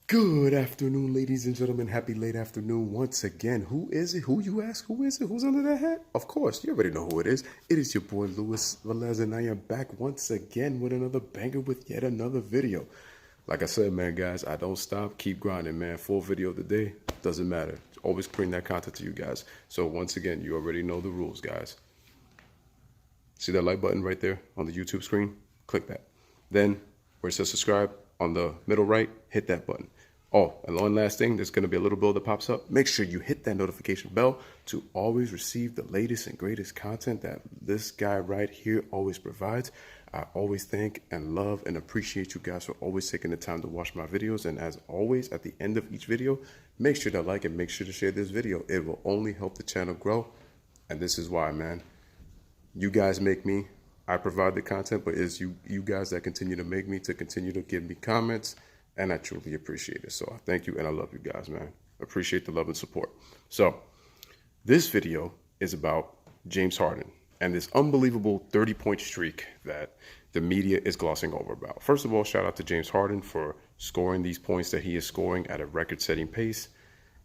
Good afternoon, ladies and gentlemen. Happy late afternoon once again. Who is it? Who you ask? Who is it? Who's under that hat? Of course, you already know who it is. It is your boy Luis Velez, and I am back once again with another banger with yet another video. Like I said, man, guys, I don't stop. Keep grinding, man. Full video of the day. Doesn't matter. Always bring that content to you guys. So once again, you already know the rules, guys. See that like button right there on the YouTube screen? Click that. Then where it says subscribe on the middle right, hit that button. Oh, and one last thing, there's going to be a little bell that pops up. Make sure you hit that notification bell to always receive the latest and greatest content that this guy right here always provides. I always thank and love and appreciate you guys for always taking the time to watch my videos. And as always, at the end of each video, make sure to like and make sure to share this video. It will only help the channel grow. And this is why, man. You guys make me. I provide the content, but it's you guys that continue to make me, to continue to give me comments, and I truly appreciate it. So I thank you and I love you guys, man. Appreciate the love and support. So this video is about James Harden and this unbelievable 30-point streak that the media is glossing over about. First of all, shout out to James Harden for scoring these points that he is scoring at a record-setting pace.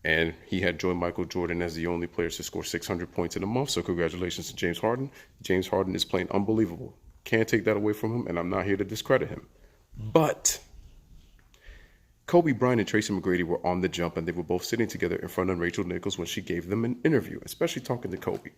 And he had joined Michael Jordan as the only player to score 600 points in a month. So congratulations to James Harden. James Harden is playing unbelievable. Can't take that away from him, and I'm not here to discredit him. But Kobe Bryant and Tracy McGrady were on the jump, and they were both sitting together in front of Rachel Nichols when she gave them an interview, especially talking to Kobe.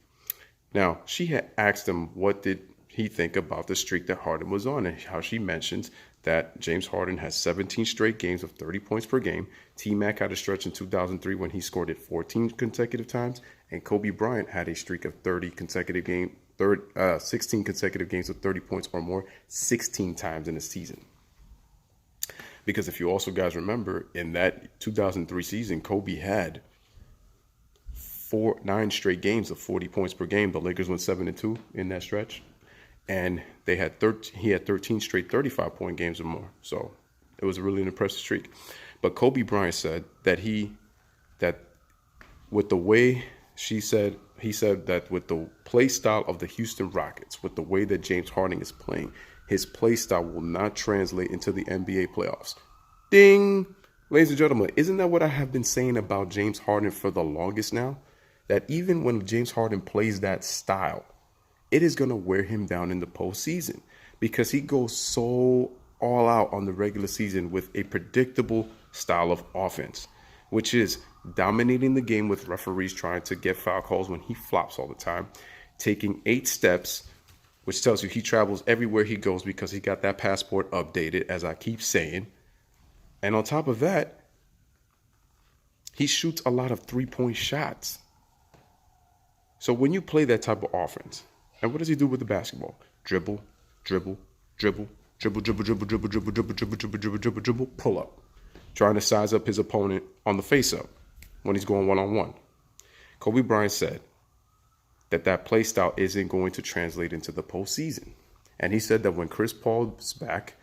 Now, she had asked him what did he think about the streak that Harden was on, and how she mentions that James Harden has 17 straight games of 30 points per game. T-Mac had a stretch in 2003 when he scored it 14 consecutive times, and Kobe Bryant had a streak of 16 consecutive games of 30 points or more 16 times in a season. Because if you also guys remember, in that 2003 season, Kobe had 9 straight games of 40 points per game. The Lakers went 7-2 in that stretch. And he had 13 straight 35-point games or more. So it was really an impressive streak. But Kobe Bryant said that he said that with the play style of the Houston Rockets, with the way that James Harden is playing, his play style will not translate into the NBA playoffs. Ding! Ladies and gentlemen, isn't that what I have been saying about James Harden for the longest now? That even when James Harden plays that style, it is going to wear him down in the postseason, because he goes so all out on the regular season with a predictable style of offense, which is dominating the game with referees trying to get foul calls when he flops all the time, taking 8 steps, which tells you he travels everywhere he goes because he got that passport updated, as I keep saying. And on top of that, he shoots a lot of 3-point shots. So when you play that type of offense, and what does he do with the basketball? Dribble, dribble, dribble, dribble, dribble, dribble, dribble, dribble, dribble, dribble, dribble, dribble, dribble, dribble, pull up. Trying to size up his opponent on the face-up when he's going one-on-one. Kobe Bryant said that play style isn't going to translate into the postseason. And he said that when Chris Paul's back,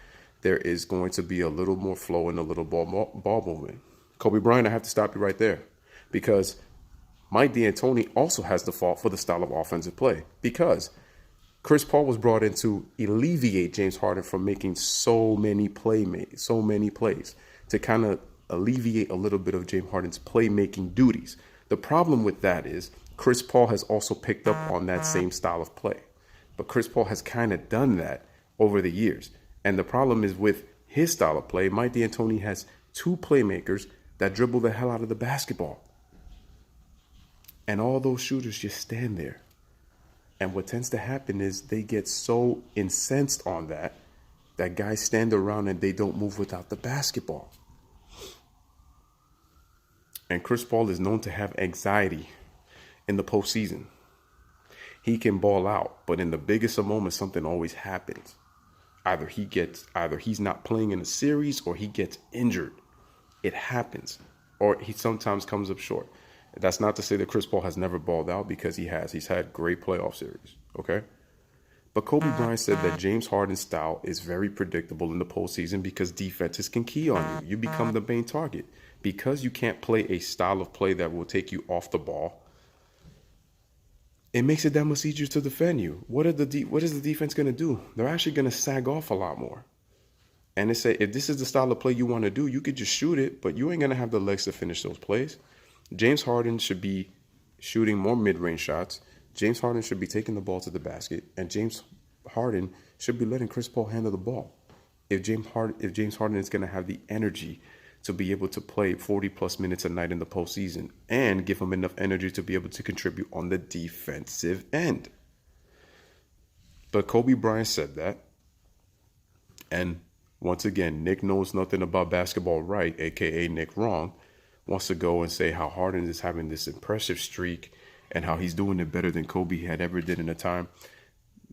there is going to be a little more flow and a little ball movement. Kobe Bryant, I have to stop you right there, because Mike D'Antoni also has the fault for the style of offensive play, because Chris Paul was brought in to alleviate James Harden from making so many plays, to kind of alleviate a little bit of James Harden's playmaking duties. The problem with that is Chris Paul has also picked up on that same style of play, but Chris Paul has kind of done that over the years. And the problem is with his style of play, Mike D'Antoni has 2 playmakers that dribble the hell out of the basketball. And all those shooters just stand there. And what tends to happen is they get so incensed on that guys stand around and they don't move without the basketball. And Chris Paul is known to have anxiety in the postseason. He can ball out, but in the biggest of moments, something always happens. Either he's not playing in a series, or he gets injured. It happens. Or he sometimes comes up short. That's not to say that Chris Paul has never balled out, because he has. He's had great playoff series, okay? But Kobe Bryant said that James Harden's style is very predictable in the postseason because defenses can key on you. You become the main target. Because you can't play a style of play that will take you off the ball, it makes it that much easier to defend you. What is the defense going to do? They're actually going to sag off a lot more. And they say, if this is the style of play you want to do, you could just shoot it, but you ain't going to have the legs to finish those plays. James Harden should be shooting more mid-range shots. James Harden should be taking the ball to the basket. And James Harden should be letting Chris Paul handle the ball. If James Harden is going to have the energy to be able to play 40-plus minutes a night in the postseason and give him enough energy to be able to contribute on the defensive end. But Kobe Bryant said that. And once again, Nick knows nothing about basketball right, a.k.a. Nick wrong, wants to go and say how Harden is having this impressive streak and how he's doing it better than Kobe had ever did in a time.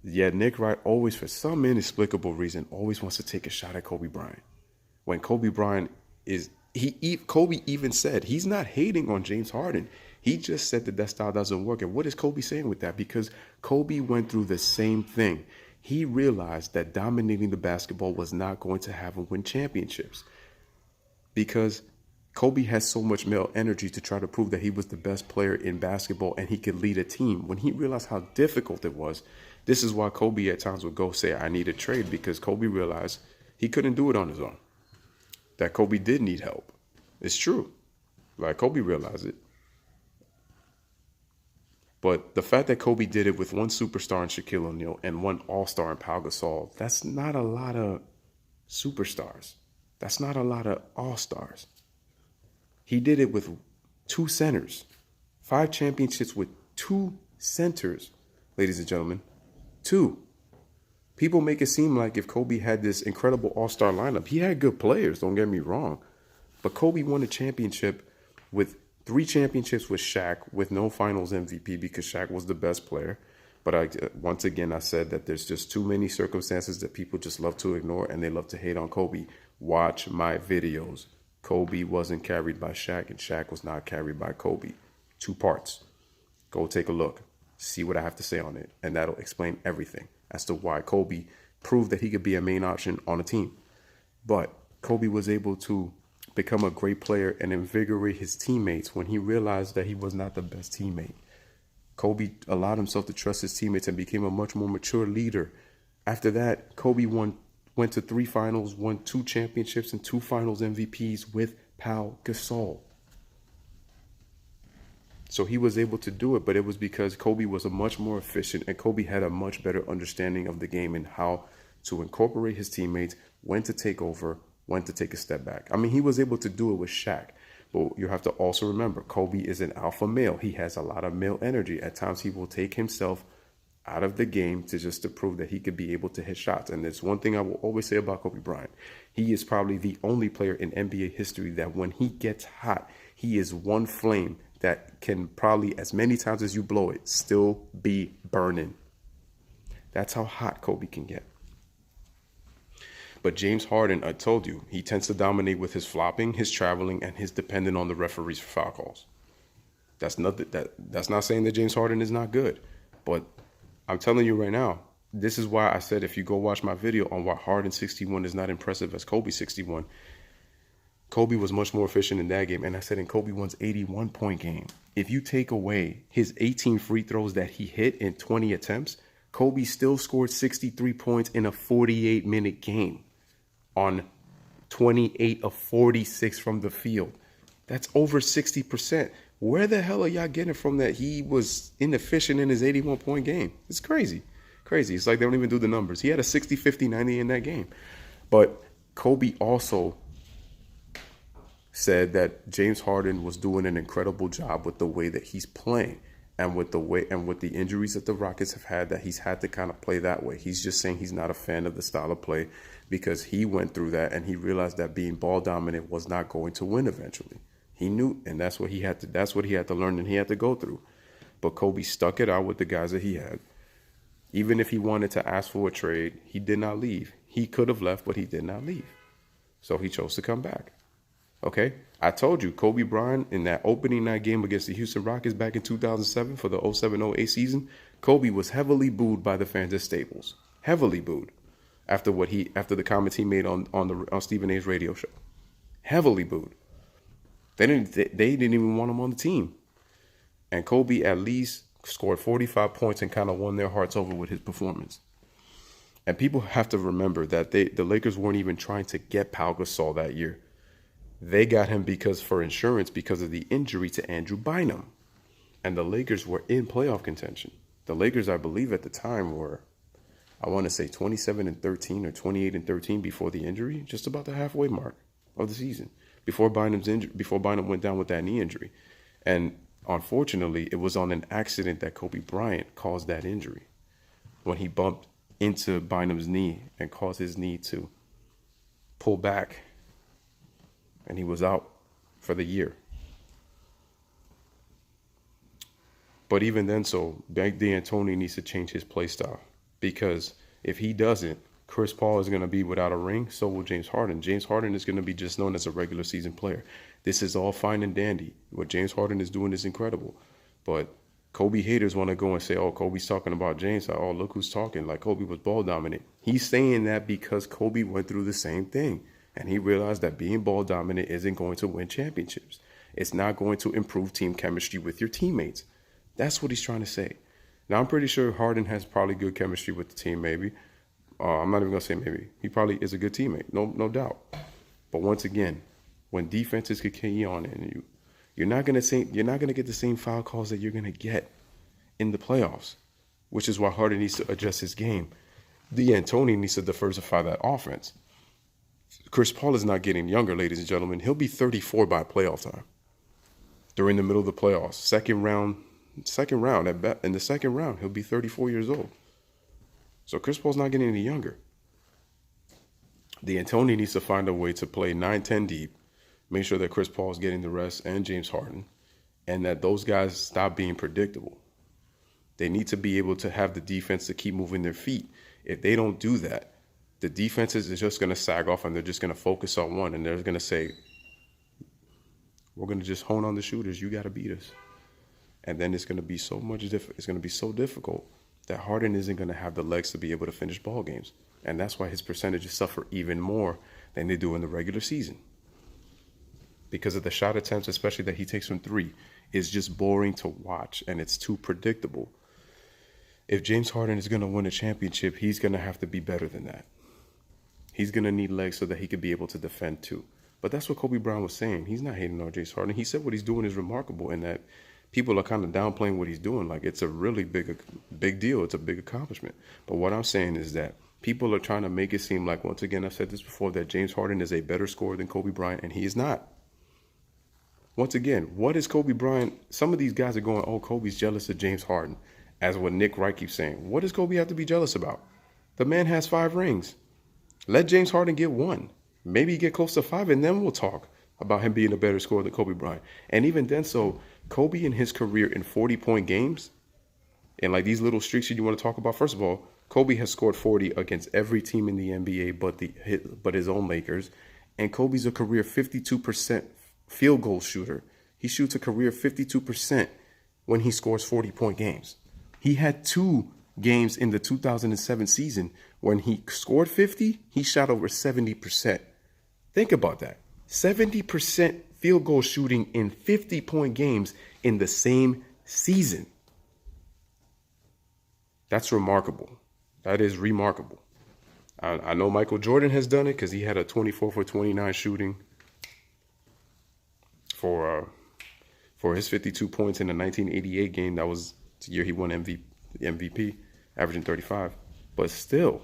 Yet Nick Wright always, for some inexplicable reason, always wants to take a shot at Kobe Bryant. When Kobe Bryant Kobe even said he's not hating on James Harden. He just said that style doesn't work. And what is Kobe saying with that? Because Kobe went through the same thing. He realized that dominating the basketball was not going to have him win championships because Kobe has so much male energy to try to prove that he was the best player in basketball and he could lead a team. When he realized how difficult it was, this is why Kobe at times would go say, I need a trade, because Kobe realized he couldn't do it on his own, that Kobe did need help. It's true. Like, Kobe realized it. But the fact that Kobe did it with one superstar in Shaquille O'Neal and one all-star in Pau Gasol, that's not a lot of superstars. That's not a lot of all-stars. He did it with 2 centers. 5 championships with 2 centers, ladies and gentlemen. 2. People make it seem like if Kobe had this incredible all-star lineup, he had good players, don't get me wrong. But Kobe won a championship with 3 championships with Shaq with no finals MVP because Shaq was the best player. But once again, I said that there's just too many circumstances that people just love to ignore and they love to hate on Kobe. Watch my videos. Kobe wasn't carried by Shaq and Shaq was not carried by Kobe. 2 parts. Go take a look. See what I have to say on it. And that'll explain everything as to why Kobe proved that he could be a main option on a team. But Kobe was able to become a great player and invigorate his teammates when he realized that he was not the best teammate. Kobe allowed himself to trust his teammates and became a much more mature leader. After that, Kobe went to 3 finals, won 2 championships and 2 finals MVPs with Pau Gasol. So he was able to do it, but it was because Kobe was a much more efficient and Kobe had a much better understanding of the game and how to incorporate his teammates, when to take over, when to take a step back. I mean, he was able to do it with Shaq, but you have to also remember, Kobe is an alpha male. He has a lot of male energy. At times, he will take himself out of the game to prove that he could be able to hit shots. And there's one thing I will always say about Kobe Bryant. He is probably the only player in NBA history that when he gets hot, he is one flame that can probably, as many times as you blow it, still be burning. That's how hot Kobe can get. But James Harden, I told you, he tends to dominate with his flopping, his traveling, and his dependent on the referees for foul calls. That's not saying that James Harden is not good. But I'm telling you right now, this is why I said if you go watch my video on why Harden 61 is not impressive as Kobe 61, Kobe was much more efficient in that game. And I said in Kobe 1's 81-point game, if you take away his 18 free throws that he hit in 20 attempts, Kobe still scored 63 points in a 48-minute game on 28 of 46 from the field. That's over 60%. Where the hell are y'all getting from that he was inefficient in his 81-point game? It's crazy. Crazy. It's like they don't even do the numbers. He had a 60, 50, 90 in that game. But Kobe also said that James Harden was doing an incredible job with the way that he's playing and with the injuries that the Rockets have had, that he's had to kind of play that way. He's just saying he's not a fan of the style of play because he went through that and he realized that being ball dominant was not going to win eventually. He knew, and that's what he had to learn and he had to go through. But Kobe stuck it out with the guys that he had. Even if he wanted to ask for a trade, he did not leave. He could have left, but he did not leave. So he chose to come back. Okay, I told you, Kobe Bryant in that opening night game against the Houston Rockets back in 2007 for the 07-08 season, Kobe was heavily booed by the fans at Staples. Heavily booed after the comments he made on Stephen A's radio show. Heavily booed. They didn't even want him on the team. And Kobe at least scored 45 points and kind of won their hearts over with his performance. And people have to remember that the Lakers weren't even trying to get Pau Gasol that year. They got him for insurance because of the injury to Andrew Bynum. And the Lakers were in playoff contention. The Lakers, I believe at the time, were, I want to say 27-13 or 28-13 before the injury, just about the halfway mark of the season, before Bynum went down with that knee injury. And unfortunately, it was on an accident that Kobe Bryant caused that injury when he bumped into Bynum's knee and caused his knee to pull back, and he was out for the year. But even then, Mike D'Antoni needs to change his play style, because if he doesn't, Chris Paul is going to be without a ring. So will James Harden. James Harden is going to be just known as a regular season player. This is all fine and dandy. What James Harden is doing is incredible. But Kobe haters want to go and say, oh, Kobe's talking about James. Oh, look who's talking. Like Kobe was ball dominant. He's saying that because Kobe went through the same thing. And he realized that being ball dominant isn't going to win championships. It's not going to improve team chemistry with your teammates. That's what he's trying to say. Now, I'm pretty sure Harden has probably good chemistry with the team, maybe. I'm not even going to say maybe. He probably is a good teammate, no doubt. But once again, when defenses can key on in you're not going to get the same foul calls that you're going to get in the playoffs, which is why Harden needs to adjust his game. D'Antoni needs to diversify that offense. Chris Paul is not getting younger, ladies and gentlemen. He'll be 34 by playoff time. During the middle of the playoffs, second round at bet. In the second round, he'll be 34 years old. So Chris Paul's not getting any younger. D'Antoni needs to find a way to play 9-10 deep, make sure that Chris Paul is getting the rest and James Harden, and that those guys stop being predictable. They need to be able to have the defense to keep moving their feet. If they don't do that, the defenses is just going to sag off and they're just going to focus on one, and they're going to say, we're going to just hone on the shooters. You got to beat us. And then it's going to be so difficult that Harden isn't going to have the legs to be able to finish ball games. And that's why his percentages suffer even more than they do in the regular season. Because of the shot attempts, especially that he takes from three, is just boring to watch, and it's too predictable. If James Harden is going to win a championship, he's going to have to be better than that. He's going to need legs so that he could be able to defend too. But that's what Kobe Bryant was saying. He's not hating on James Harden. He said what he's doing is remarkable, and that people are kind of downplaying what he's doing. Like, it's a really big deal. It's a big accomplishment. But what I'm saying is that people are trying to make it seem like, once again, I've said this before, that James Harden is a better scorer than Kobe Bryant, and he is not. Once again, what is Kobe Bryant? Some of these guys are going, oh, Kobe's jealous of James Harden, as what Nick Wright keeps saying. What does Kobe have to be jealous about? The man has 5 rings. Let James Harden get 1. Maybe get close to 5, and then we'll talk about him being a better scorer than Kobe Bryant. And even then, so Kobe in his career in 40-point games, and like these little streaks that you want to talk about, first of all, Kobe has scored 40 against every team in the NBA but his own Lakers. And Kobe's a career 52% field goal shooter. He shoots a career 52% when he scores 40-point games. He had 2 games in the 2007 season when he scored 50, he shot over 70%. Think about that. 70% field goal shooting in 50-point games in the same season. That's remarkable. That is remarkable. I know Michael Jordan has done it because he had a 24 for 29 shooting for his 52 points in the 1988 game. That was the year he won MVP, averaging 35. But still,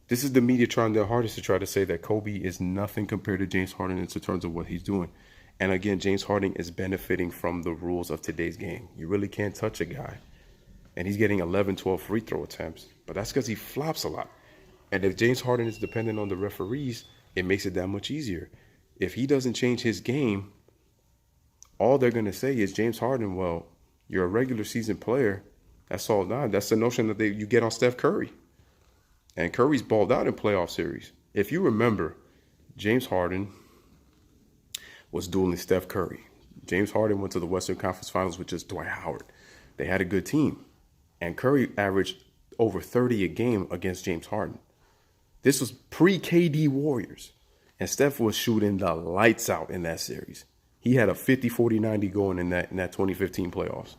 this is the media trying their hardest to try to say that Kobe is nothing compared to James Harden in terms of what he's doing. And again, James Harden is benefiting from the rules of today's game. You really can't touch a guy. And he's getting 11, 12 free throw attempts. But that's because he flops a lot. And if James Harden is dependent on the referees, it makes it that much easier. If he doesn't change his game, all they're going to say is, James Harden, well, you're a regular season player. That's all not. That's the notion that you get on Steph Curry. And Curry's balled out in playoff series. If you remember, James Harden was dueling Steph Curry. James Harden went to the Western Conference Finals with just Dwight Howard. They had a good team. And Curry averaged over 30 a game against James Harden. This was pre-KD Warriors. And Steph was shooting the lights out in that series. He had a 50-40-90 going in that 2015 playoffs,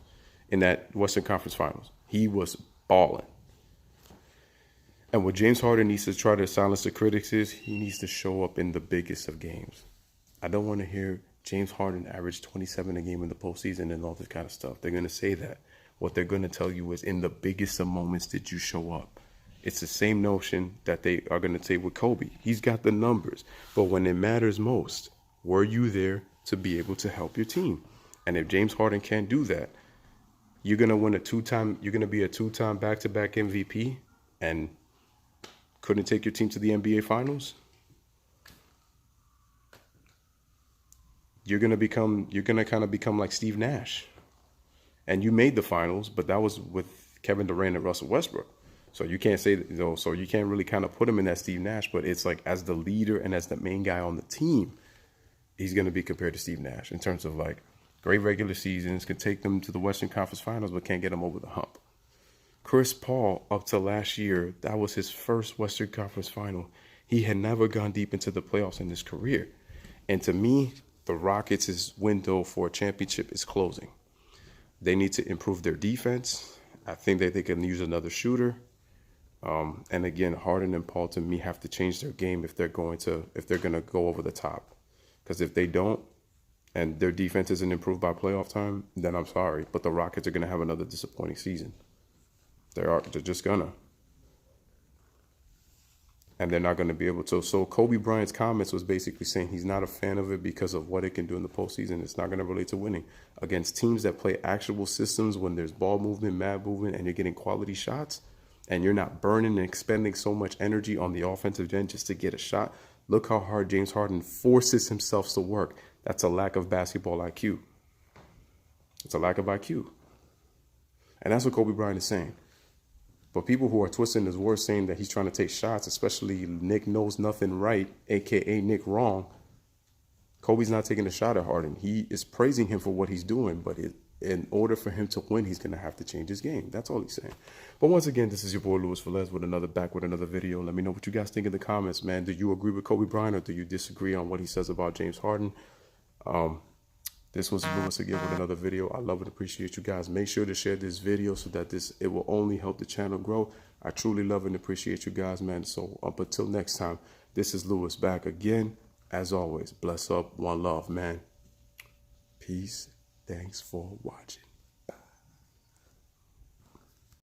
in that Western Conference Finals. He was balling. And what James Harden needs to try to silence the critics is he needs to show up in the biggest of games. I don't want to hear James Harden average 27 a game in the postseason and all this kind of stuff. They're going to say that. What they're going to tell you is in the biggest of moments did you show up. It's the same notion that they are going to say with Kobe. He's got the numbers. But when it matters most, were you there to be able to help your team? And if James Harden can't do that, you're going to win you're going to be a two-time back-to-back MVP and couldn't take your team to the NBA Finals? You're going to kind of become like Steve Nash. And you made the finals, but that was with Kevin Durant and Russell Westbrook. So you can't say, so you can't really kind of put him in that Steve Nash, but it's like as the leader and as the main guy on the team, he's going to be compared to Steve Nash in terms of like great regular seasons, can take them to the Western Conference Finals, but can't get them over the hump. Chris Paul, up to last year, that was his first Western Conference Final. He had never gone deep into the playoffs in his career. And to me, the Rockets' window for a championship is closing. They need to improve their defense. I think that they can use another shooter. And again, Harden and Paul to me have to change their game if they're going to go over the top. Because if they don't, and their defense isn't improved by playoff time, then I'm sorry. But the Rockets are going to have another disappointing season. They're just gonna. And they're not going to be able to. So Kobe Bryant's comments was basically saying he's not a fan of it because of what it can do in the postseason. It's not going to relate to winning against teams that play actual systems when there's ball movement, mad movement, and you're getting quality shots, and you're not burning and expending so much energy on the offensive end just to get a shot. Look how hard James Harden forces himself to work. That's a lack of basketball IQ. It's a lack of IQ. And that's what Kobe Bryant is saying. But people who are twisting his words saying that he's trying to take shots, especially Nick knows nothing right, a.k.a. Nick wrong, Kobe's not taking a shot at Harden. He is praising him for what he's doing, but in order for him to win, he's going to have to change his game. That's all he's saying. But once again, this is your boy Luis Velez with another video. Let me know what you guys think in the comments, man. Do you agree with Kobe Bryant or do you disagree on what he says about James Harden? This was Luis again with another video. I love and appreciate you guys. Make sure to share this video so that it will only help the channel grow. I truly love and appreciate you guys, man. So up until next time, this is Luis back again. As always, bless up, one love, man. Peace. Thanks for watching.